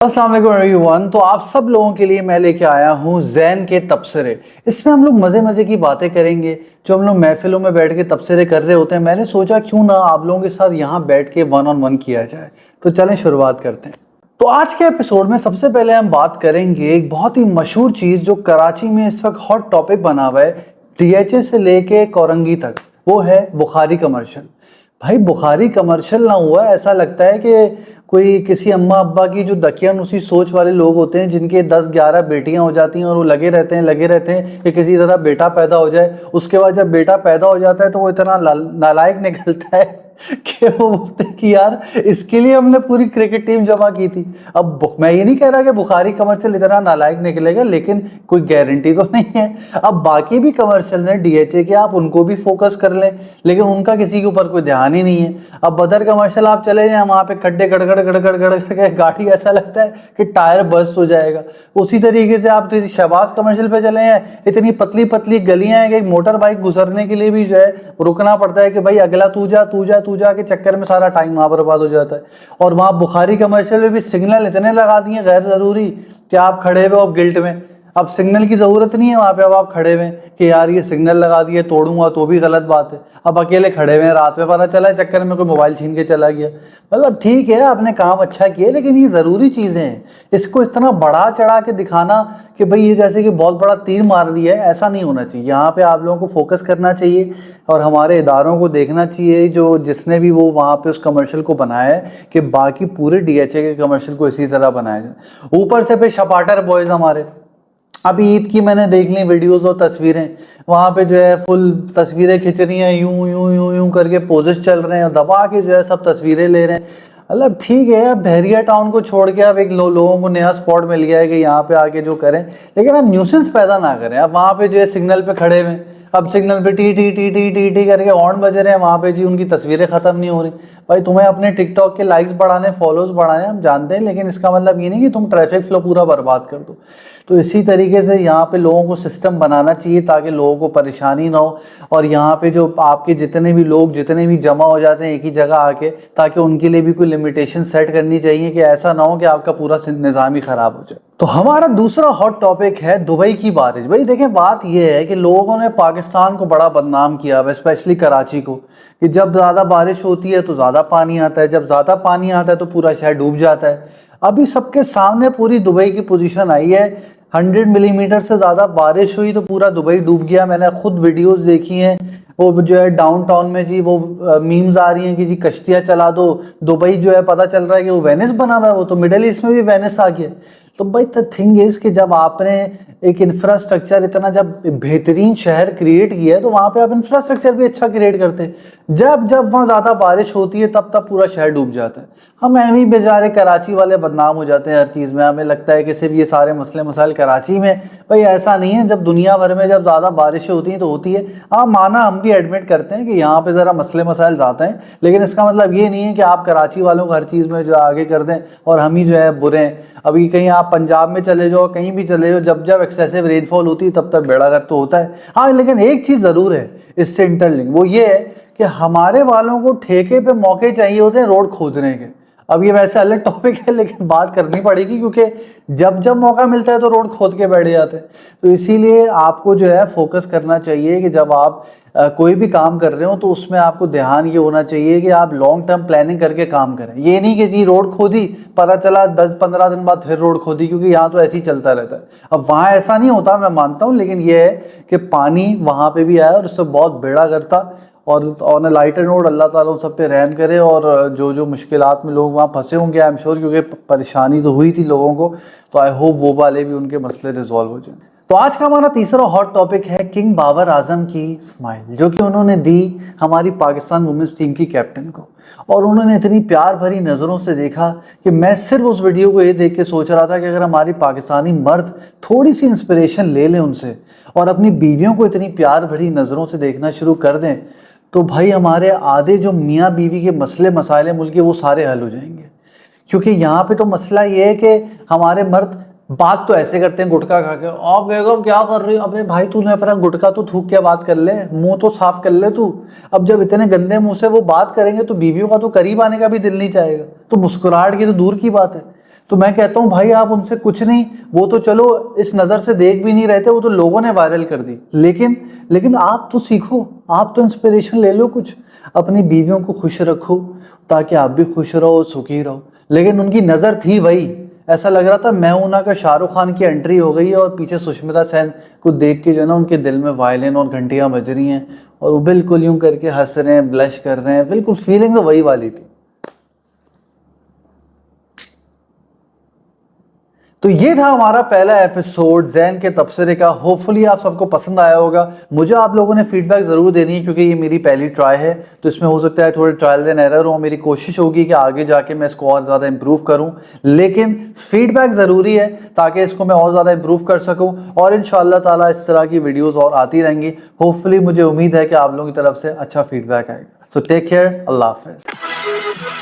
अस्सलाम वालेकुम एवरीवन। तो आप सब लोगों के लिए मैं लेके आया हूँ ज़ैन के तबसरे। इसमें हम लोग मज़े मज़े की बातें करेंगे जो हम लोग महफिलों में बैठ के तबसरे कर रहे होते हैं। मैंने सोचा क्यों ना आप लोगों के साथ यहाँ बैठ के वन ऑन वन किया जाए। तो चलें शुरुआत करते हैं। तो आज के एपिसोड में सबसे पहले हम बात करेंगे एक बहुत ही मशहूर चीज़ जो कराची में इस वक्त हॉट टॉपिक बना हुआ है, DHA से लेके कोरंगी तक, वो है बुखारी कमर्शियल। भाई बुखारी कमर्शियल ना हुआ ऐसा लगता है कि कोई किसी अम्मा अब्बा की जो दकियानुसी सोच वाले लोग होते हैं जिनके 10-11 बेटियां हो जाती हैं और वो लगे रहते हैं कि किसी तरह बेटा पैदा हो जाए। उसके बाद जब बेटा पैदा हो जाता है तो वो इतना नालायक निकलता है कि वो बोलते हैं कि यार इसके लिए हमने पूरी क्रिकेट टीम जमा की थी। अब मैं ये नहीं कह रहा कि बुखारी कमर्शियल इतना नालायक निकलेगा, लेकिन कोई गारंटी तो नहीं है। अब बाकी भी कमर्शियल हैं DHA के, आप उनको भी फोकस कर लें, लेकिन उनका किसी के ऊपर कोई ध्यान ही नहीं है। अब बदर कमर्शियल आप चले जाएं, वहाँ पे खड्डे गड़गड़ गड़गड़ गड़गड़ गाड़ी ऐसा लगता है कि टायर बस्ट हो जाएगा। उसी तरीके से आप तो शहबाज कमर्शियल पे चले हैं, इतनी पतली पतली गलियां हैं कि एक मोटर बाइक गुजरने के लिए भी जो है रुकना पड़ता है कि भाई अगला तू जा के चक्कर में सारा टाइम वहां बर्बाद हो जाता है। और वहां बुखारी कमर्शियल में भी सिग्नल इतने लगा दिए गैर जरूरी कि आप खड़े हुए हो गिल्ट में। अब सिग्नल की जरूरत नहीं है वहां पे, अब आप खड़े हुए कि यार ये सिग्नल लगा दिए तोड़ूंगा तो भी गलत बात है। अब अकेले खड़े हुए रात में, पता चला चक्कर में कोई मोबाइल छीन के चला गया। मतलब ठीक है आपने काम अच्छा किया, लेकिन ये जरूरी चीजें हैं। इसको इस तरह बढ़ा चढ़ा के दिखाना कि भाई ये जैसे कि बहुत बड़ा तीर मार दिया है, ऐसा नहीं होना चाहिए। यहाँ पे आप लोगों को फोकस करना चाहिए और हमारे इदारों को देखना चाहिए जो जिसने भी वो वहाँ पे उस कमर्शियल को बनाया है कि बाकी पूरे DHA के कमर्शियल को इसी तरह बनाया जाए। ऊपर से फिर शपाटर बॉयज हमारे, अभी ईद की मैंने देख ली वीडियोस और तस्वीरें, वहाँ पे जो है फुल तस्वीरें खिंच रही हैं, यूं यूं यूं यूं करके पोजेस चल रहे हैं, दबा के जो है सब तस्वीरें ले रहे हैं। मतलब ठीक है, अब बहरिया टाउन को छोड़ के अब एक लोगों को नया स्पॉट मिल गया है कि यहाँ पे आके जो करें, लेकिन अब न्यूसेंस पैदा ना करें। अब वहाँ पे जो है सिग्नल पे खड़े हुए, अब सिग्नल पे T T T T T T करके हॉर्न बज रहे हैं, वहाँ पे जी उनकी तस्वीरें खत्म नहीं हो रही। भाई तुम्हें अपने टिकटॉक के लाइक्स बढ़ाने, फॉलोज बढ़ाने हम जानते हैं, लेकिन इसका मतलब ये नहीं कि तुम ट्रैफिक फ्लो पूरा बर्बाद कर दो। तो इसी तरीके से यहाँ पे लोगों को सिस्टम बनाना चाहिए ताकि लोगों को परेशानी ना हो। और यहाँ पे जो आपके जितने भी लोग जितने भी जमा हो जाते हैं एक ही जगह आके, ताकि उनके लिए भी कोई लिमिटेशन सेट करनी चाहिए कि ऐसा ना हो कि आपका पूरा निज़ाम ही खराब हो जाए। तो हमारा दूसरा हॉट टॉपिक है दुबई की बारिश। भाई देखें, बात यह है कि लोगों ने पाकिस्तान को बड़ा बदनाम किया है, स्पेशली कराची को, कि जब ज़्यादा बारिश होती है तो ज़्यादा पानी आता है, जब ज़्यादा पानी आता है तो पूरा शहर डूब जाता है। अभी सबके सामने पूरी दुबई की पोजीशन आई है। 100 मिलीमीटर से ज़्यादा बारिश हुई तो पूरा दुबई डूब गया। मैंने खुद वीडियोस देखी हैं, वो जो है डाउनटाउन में जी वो मीम्स आ रही हैं कि जी कश्तियाँ चला दो। दुबई जो है पता चल रहा है कि वो वेनिस बना हुआ है, वो तो मिडिल ईस्ट में भी वेनिस आ गया। तो भाई द थिंग इज कि जब आपने एक इंफ्रास्ट्रक्चर इतना जब बेहतरीन शहर क्रिएट किया है तो वहाँ पे आप इंफ्रास्ट्रक्चर भी अच्छा क्रिएट करते हैं। जब जब वहाँ ज़्यादा बारिश होती है तब तब पूरा शहर डूब जाता है। हम एवं बेचारे कराची वाले बदनाम हो जाते हैं हर चीज़ में। हमें लगता है कि सिर्फ ये सारे मसले मसाइल कराची में, भाई ऐसा नहीं है। जब दुनिया भर में जब ज़्यादा बारिशें होती हैं तो होती है। हाँ माना, हम भी एडमिट करते हैं कि यहाँ पे ज़रा मसले मसाइल ज़्यादा हैं, लेकिन इसका मतलब ये नहीं है कि आप कराची वालों को हर चीज़ में जो आगे कर दें और हम ही जो है बुरे हैं। अभी कहीं आप पंजाब में चले जाओ, कहीं भी चले जाओ, जब जब एक्सेसिव रेनफॉल होती है तब तक बेड़ागर्क तो होता है। हाँ लेकिन एक चीज़ ज़रूर है इससे इंटरलिंक, वो ये है कि हमारे वालों को ठेके पे मौके चाहिए होते हैं रोड खोदने के। अब ये वैसे अलग टॉपिक है, लेकिन बात करनी पड़ेगी क्योंकि जब जब मौका मिलता है तो रोड खोद के बैठ जाते हैं। तो इसीलिए आपको जो है फोकस करना चाहिए कि जब आप कोई भी काम कर रहे हो तो उसमें आपको ध्यान ये होना चाहिए कि आप लॉन्ग टर्म प्लानिंग करके काम करें। ये नहीं कि जी रोड खोदी, पता चला 10-15 दिन बाद फिर रोड खोदी, क्योंकि यहाँ तो ऐसे ही चलता रहता है। अब वहाँ ऐसा नहीं होता, मैं मानता हूँ, लेकिन ये है कि पानी वहाँ पे भी आया और उससे बहुत बेड़ा करता। और ऑन अ लाइटर नोट, अल्लाह ताला उन सब पे रहम करे। और जो जो मुश्किलात में लोग वहाँ फंसे होंगे, आई एम श्योर, क्योंकि परेशानी तो हुई थी लोगों को, तो आई होप वो वाले भी उनके मसले रिजॉल्व हो जाए। तो आज का हमारा तीसरा हॉट टॉपिक है किंग बाबर आजम की स्माइल, जो कि उन्होंने दी हमारी पाकिस्तान वुमेन्स टीम की कैप्टन को। और उन्होंने इतनी प्यार भरी नज़रों से देखा कि मैं सिर्फ उस वीडियो को ये देख के सोच रहा था कि अगर हमारी पाकिस्तानी मर्द थोड़ी सी इंस्पिरेशन ले लें उनसे और अपनी बीवियों को इतनी प्यार भरी नज़रों से देखना शुरू कर दें, तो भाई हमारे आधे जो मियाँ बीवी के मसले मसाइले मुल्क के वो सारे हल हो जाएंगे। क्योंकि यहाँ पे तो मसला ये है कि हमारे मर्द बात तो ऐसे करते हैं गुटखा खा के, आप बेगम क्या कर रही हो, अबे भाई तूने अपना गुटखा तो थूक के बात कर ले, मुंह तो साफ कर ले तू। अब जब इतने गंदे मुंह से वो बात करेंगे तो बीवियों का तो करीब आने का भी दिल नहीं चाहेगा, तो मुस्कुराहट की तो दूर की बात है। तो मैं कहता हूं भाई आप उनसे कुछ नहीं, वो तो चलो इस नज़र से देख भी नहीं रहे थे, वो तो लोगों ने वायरल कर दी। लेकिन आप तो सीखो, आप तो इंस्पिरेशन ले लो कुछ, अपनी बीवियों को खुश रखो ताकि आप भी खुश रहो, सुखी रहो। लेकिन उनकी नज़र थी वही, ऐसा लग रहा था मैं हूं ना का शाहरुख खान की एंट्री हो गई है और पीछे सुष्मिता सेन को देख के जो है ना उनके दिल में वायलिन और घंटियां बज रही हैं और वो बिल्कुल यूं करके हंस रहे हैं, ब्लश कर रहे हैं, बिल्कुल फीलिंग तो वही वाली थी। तो ये था हमारा पहला एपिसोड जैन के तबसरे का। होपफुली आप सबको पसंद आया होगा। मुझे आप लोगों ने फीडबैक ज़रूर देनी है क्योंकि ये मेरी पहली ट्राई है, तो इसमें हो सकता है थोड़े ट्रायल एंड एरर हो। मेरी कोशिश होगी कि आगे जाके मैं इसको और ज़्यादा इंप्रूव करूं, लेकिन फीडबैक ज़रूरी है ताकि इसको मैं और ज़्यादा इंप्रूव कर सकूँ। और इंशाअल्लाह ताला इस तरह की वीडियोज़ और आती रहेंगी। होपफुली मुझे उम्मीद है कि आप लोगों की तरफ से अच्छा फीडबैक आएगा। सो टेक केयर, अल्लाह हाफिज़।